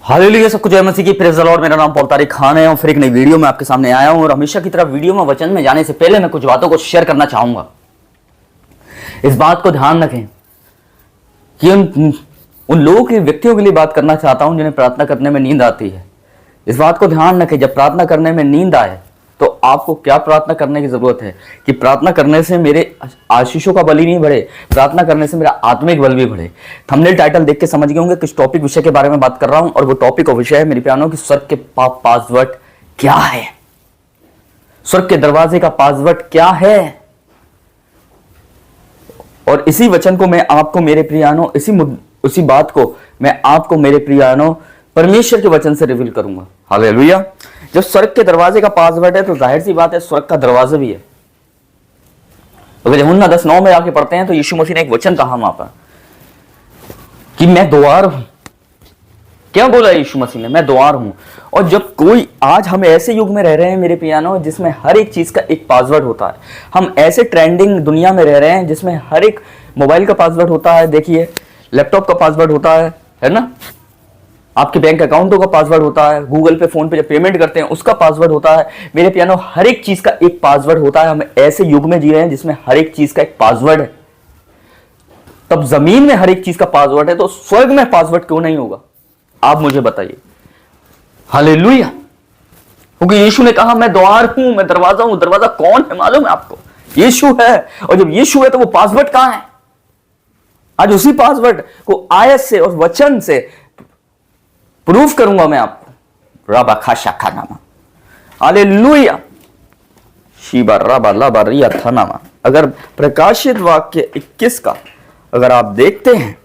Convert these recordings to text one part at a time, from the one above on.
Hallelujah, सबको जय मसीह की। Praise the Lord. मेरा नाम पॉल तारिक खान है और फिर एक नई वीडियो में आपके सामने आया हूं। और हमेशा की तरह वीडियो में वचन में जाने से पहले मैं कुछ बातों को शेयर करना चाहूंगा। इस बात को ध्यान रखें कि उन लोगों के व्यक्तियों के लिए बात करना चाहता हूं जिन्हें प्रार्थना करने में नींद आती है। इस बात को ध्यान रखें, जब प्रार्थना करने में नींद आए तो आपको क्या प्रार्थना करने की जरूरत है कि प्रार्थना करने से मेरे आशीषों का बल ही नहीं बढ़े, प्रार्थना करने से मेरा आत्मिक बल भी बढ़े। थंबनेल टाइटल देख के समझ गए होंगे किस टॉपिक विषय के बारे में बात कर रहा हूं। और वो टॉपिक और विषय है मेरे प्यारों की स्वर्ग के पासवर्ड क्या है। स्वर्ग के दरवाजे का पासवर्ड क्या है। और इसी वचन को मैं आपको मेरे प्रियानों, उसी बात को मैं आपको मेरे प्रियानों परमेश्वर के वचन से रिवील करूंगा। हालेलुया। जब स्वर्ग के दरवाजे का पासवर्ड है तो जाहिर सी बात है स्वर्ग का दरवाजा भी है। अगर यूहन्ना 10:9 में आके पढ़ते हैं तो यीशु मसीह ने एक वचन कहा वहां पर कि मैं द्वार हूं। क्या बोला यीशु मसीह ने? मैं द्वार हूं। और जब कोई, आज हम ऐसे युग में रह रहे हैं मेरे प्यानो जिसमें हर एक चीज का एक पासवर्ड होता है। हम ऐसे ट्रेंडिंग दुनिया में रह रहे हैं जिसमें हर एक मोबाइल का पासवर्ड होता है। देखिए, लैपटॉप का पासवर्ड होता है ना, आपके बैंक अकाउंटों का पासवर्ड होता है, गूगल पे, फोन पे जब पेमेंट करते हैं उसका पासवर्ड होता है। मेरे प्यानो, हर एक चीज का एक पासवर्ड होता है। हम ऐसे युग में जी रहे हैं जिसमें हर एक चीज का एक पासवर्ड है। तब जमीन में हर एक चीज का पासवर्ड है तो स्वर्ग में पासवर्ड क्यों नहीं होगा? आप मुझे बताइए। हालेलुया। क्योंकि यीशु ने कहा मैं द्वार हूं, मैं दरवाजा हूं। दरवाजा कौन है मालूम है आपको? यीशु है। और जब यीशु है तो वो पासवर्ड कहां है? आज उसी पासवर्ड को आयत से और वचन से प्रूफ करूंगा मैं आपको। रबा खाशा खानामा। हालेलुया। शीबा रबा लबा रिया थानामा। अगर प्रकाशित वाक्य 21 का अगर आप देखते हैं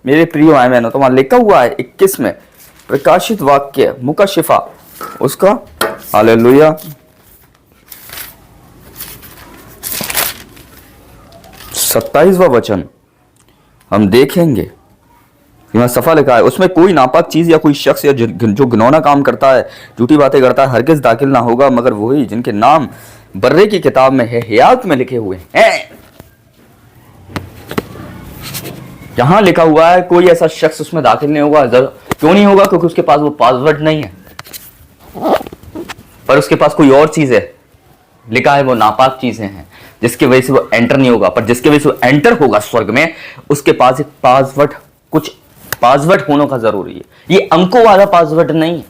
मेरे प्रियो आमेन, तो वहां लिखा हुआ है 21 में प्रकाशित वाक्य मुकाशिफा उसका, हालेलुया, 27वां वचन हम देखेंगे। यहाँ सफा लिखा है, उसमें कोई नापाक चीज या कोई शख्स या जो घिनौना काम करता है, झूठी बातें करता है, हरगिज दाखिल ना होगा मगर वही जिनके नाम बर्रे की किताब में है, हयात में लिखे हुए हैं। यहां लिखा हुआ है कोई ऐसा शख्स उसमें दाखिल नहीं होगा। क्यों नहीं होगा? क्योंकि उसके पास वो पासवर्ड नहीं है। पर उसके पास कोई और चीज है, लिखा है वो नापाक चीजें हैं जिसकी वजह से वो एंटर नहीं होगा। पर जिसकी वजह से वो एंटर होगा स्वर्ग में, उसके पास एक पासवर्ड, कुछ पासवर्ड होने का जरूरी है। ये अंकों वाला पासवर्ड नहीं है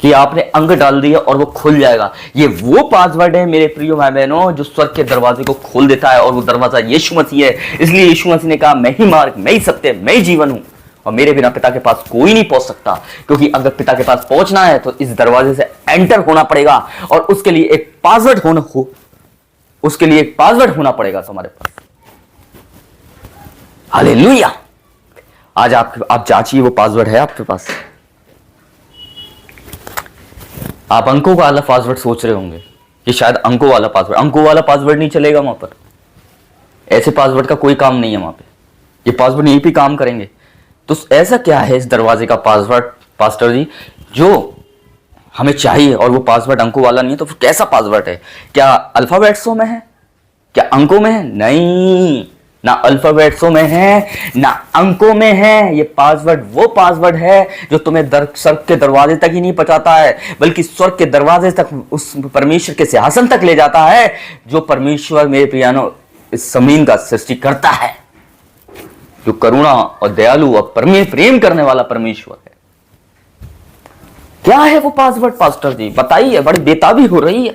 कि आपने अंक डाल दिया और वो खुल जाएगा। ये वो पासवर्ड है मेरे प्रियो भाई बहनों जो स्वर्ग के दरवाजे को खोल देता है। और वो दरवाजा यीशु मसीह है। इसलिए यीशु मसीह ने कहा मैं ही मार्ग, मैं ही सत्य, मैं ही जीवन हूं और मेरे बिना पिता के पास कोई नहीं पहुंच सकता। क्योंकि अगर पिता के पास पहुंचना है तो इस दरवाजे से एंटर होना पड़ेगा और उसके लिए एक पासवर्ड होना पड़ेगा तुम्हारे पास। हालेलुया। आज आप जांचिए वो पासवर्ड है आपके पास। आप अंकों वाला पासवर्ड सोच रहे होंगे कि शायद अंकों वाला पासवर्ड नहीं चलेगा वहां पर। ऐसे पासवर्ड का कोई काम नहीं है वहां पे। ये पासवर्ड यहीं पे काम करेंगे। तो ऐसा क्या है इस दरवाजे का पासवर्ड पास्टर जी जो हमें चाहिए और वो पासवर्ड अंकों वाला नहीं है? तो फिर कैसा पासवर्ड है? क्या अल्फाबेट्सों में है? क्या अंकों में है? नहीं, ना अल्फाबेट्सों में है ना अंकों में है। ये पासवर्ड वो पासवर्ड है जो तुम्हें स्वर्ग के दरवाजे तक ही नहीं पहुंचाता है, बल्कि स्वर्ग के दरवाजे तक, उस परमेश्वर के सिंहासन तक ले जाता है जो परमेश्वर मेरे प्रियानो इस जमीन का सृष्टि करता है, जो करुणा और दयालु और प्रेम करने वाला परमेश्वर है। क्या है वो पासवर्ड पास्टर जी? बताइए। बड़ी बेताबी हो रही है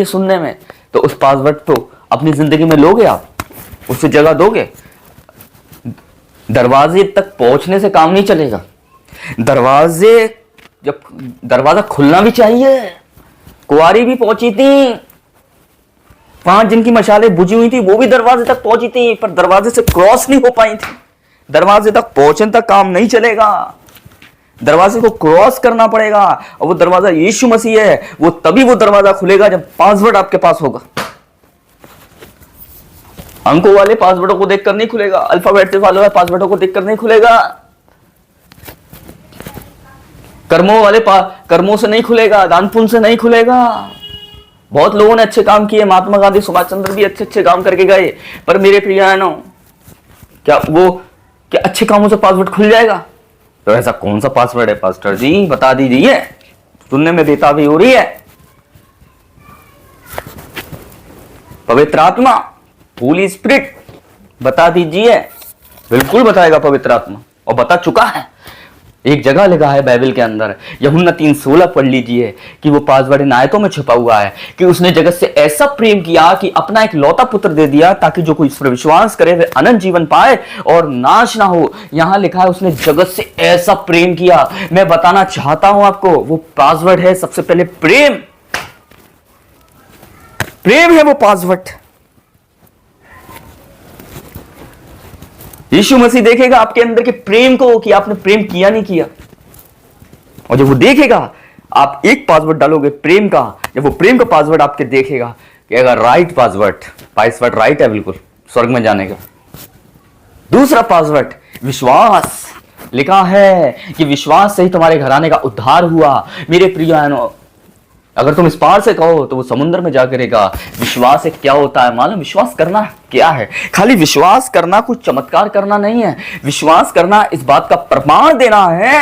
सुनने में। तो उस पासवर्ड तो अपनी जिंदगी में लोगे आप, उससे जगह दोगे। दरवाजे तक पहुंचने से काम नहीं चलेगा। जब दरवाजा खुलना भी चाहिए। कुंवारी भी पहुंची थी, 5 जिनकी मशालें बुझी हुई थी वो भी दरवाजे तक पहुंची थी, पर दरवाजे से क्रॉस नहीं हो पाई थी। दरवाजे तक पहुंचने तक काम नहीं चलेगा। दरवाजे को क्रॉस करना पड़ेगा। और वो दरवाजा यीशु मसीह है। वो तभी वो दरवाजा खुलेगा जब पासवर्ड आपके पास होगा। अंकों वाले पासवर्डों को देखकर नहीं खुलेगा। अल्फाबेट वाले पासवर्डों को देखकर नहीं खुलेगा। कर्मों से नहीं खुलेगा। दान पुण्य से नहीं खुलेगा। बहुत लोगों ने अच्छे काम किए। महात्मा गांधी, सुभाष चंद्र भी अच्छे काम करके गए। पर मेरे प्रियानो, कि अच्छे कामों से पासवर्ड खुल जाएगा। तो ऐसा कौन सा पासवर्ड है पास्टर जी, बता दीजिए, सुनने में बेताबी हो रही है। पवित्र आत्मा, होली स्पिरिट, बता दीजिए। बिल्कुल बताएगा पवित्र आत्मा, और बता चुका है। एक जगह लिखा है बाइबल के अंदर, यूहन्ना 3:16 पढ़ लीजिए कि वो पासवर्ड इन आयतों में छुपा हुआ है कि उसने जगत से ऐसा प्रेम किया कि अपना एक लौता पुत्र दे दिया, ताकि जो कोई इस पर विश्वास करे वे अनंत जीवन पाए और नाश ना हो। यहां लिखा है उसने जगत से ऐसा प्रेम किया। मैं बताना चाहता हूं आपको, वो पासवर्ड है सबसे पहले प्रेम। प्रेम है वो पासवर्ड। यीशु मसीह देखेगा आपके अंदर के प्रेम को कि आपने प्रेम किया नहीं किया, और जब वो देखेगा, आप एक पासवर्ड डालोगे प्रेम का, जब वो प्रेम का पासवर्ड आपके देखेगा कि अगर राइट पासवर्ड राइट है बिल्कुल स्वर्ग में जाने का। दूसरा पासवर्ड विश्वास, लिखा है कि विश्वास से ही तुम्हारे घराने का उद्धार हुआ। मेरे प्रियो, अगर तुम इस पार से कहो तो वो समुद्र में जा गिरेगा। विश्वास एक क्या होता है मालूम? विश्वास करना क्या है? खाली विश्वास करना कुछ चमत्कार करना नहीं है। विश्वास करना इस बात का प्रमाण देना है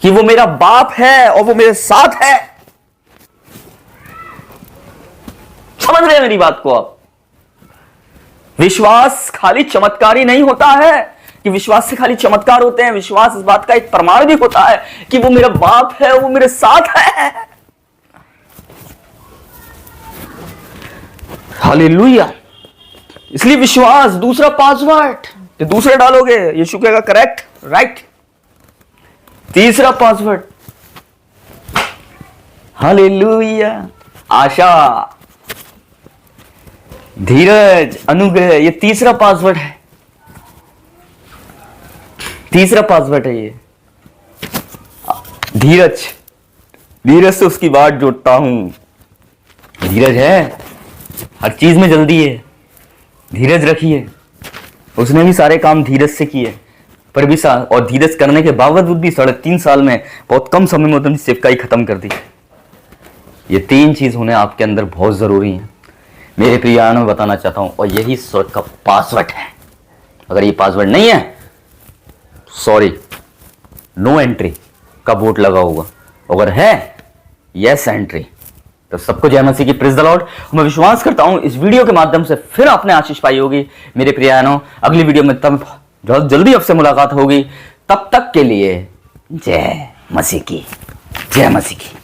कि वो मेरा बाप है और वो मेरे साथ है। समझ रहे हैं मेरी बात को आप? विश्वास खाली चमत्कारी नहीं होता है कि विश्वास से खाली चमत्कार होते हैं। विश्वास इस बात का एक प्रमाण भी होता है कि वो मेरा बाप है, वो मेरे साथ है। हालेलुया। इसलिए विश्वास दूसरा पासवर्ड, तो दूसरा डालोगे यीशु कहेगा करेक्ट, राइट। तीसरा पासवर्ड हालेलुया, आशा, धीरज, अनुग्रह, ये तीसरा पासवर्ड है। तीसरा पासवर्ड है ये धीरज। धीरज से उसकी बात जोड़ता हूं। धीरज है, हर चीज में जल्दी है, धीरज रखिए। उसने भी सारे काम धीरज से किए, पर भी और धीरज करने के बावजूद भी 3.5 साल में बहुत कम समय में उन्होंने सेवकाई खत्म कर दी। ये 3 चीज होने आपके अंदर बहुत जरूरी है। मेरे प्रिय में बताना चाहता हूं, और यही स्वर्ग का पासवर्ड है। अगर ये पासवर्ड नहीं है, सॉरी, नो एंट्री का बोर्ड लगा होगा। अगर है यस एंट्री, तो सबको जय मसीह की, प्रेज द लॉर्ड। मैं विश्वास करता हूं इस वीडियो के माध्यम से फिर आपने आशीष पाई होगी। मेरे प्रियानों, अगली वीडियो में तब बहुत जल्दी आपसे मुलाकात होगी। तब तक के लिए जय मसीह की, जय मसीह की।